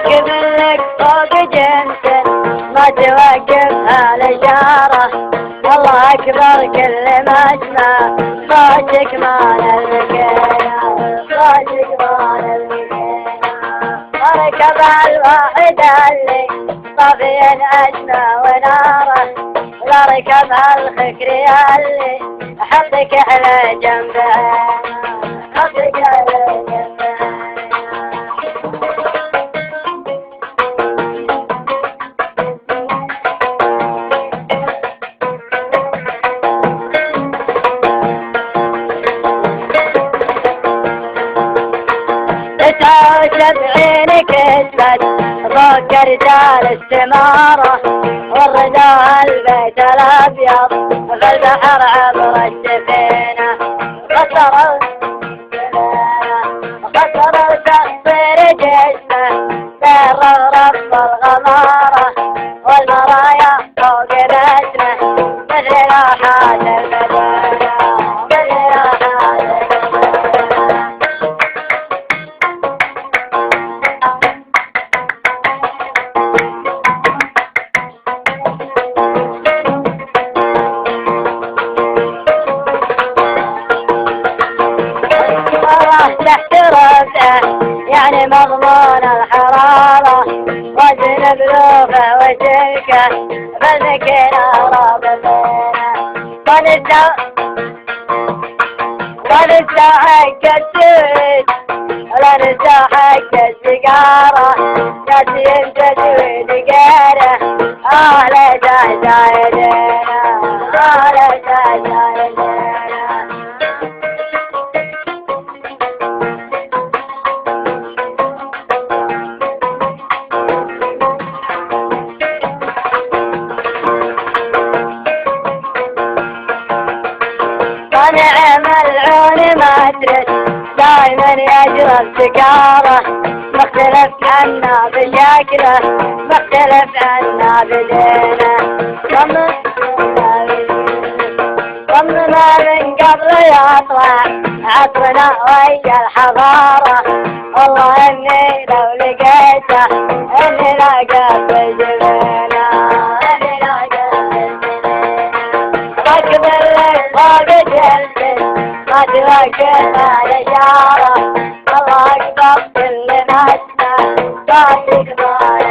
راكب لك فوق جنس ما توقفها الإشارة. الله أكبر كل ما اسمع صوتك مال المكينة، صوتك مال المكينة. اركب الواحد اللي طفي أسمى وناره، واركب الخكري اللي حطك على جنبه، حطك على جنبه. تسعة وسبعين كسبت فوق رجال السمارة، والرداء البيت الأبيض في البحر عبر السفينة. خسر التقصير جسمه بين رب الغمارة، والمرايا فوق بسمه مثل لوحات المدينة، مثل لوحات المدينة. تحت رفعه يعني مضمون الحرارة، وزن بلوفه وسلكه بالمكينة رابطينه. لا ننسى حق السويد ولا ننسى حق السيجارة، ناسين تزويد غيره لا تزايدينا، لا تزايدينا. ونعم العون ما ترد دايما يشرب سكارة، مختلف عنا بشكله مختلف عنا بدينه. ضمنا من قبل يطلع عطرنا ويا الحضارة، والله اني لو لقيته اني لاقى بجبينه، اني لاقى بجبينه. راكب الليل فوق جلسه ما توقفها الإشارة، الله أكبر كل ما اسمع صوتك مال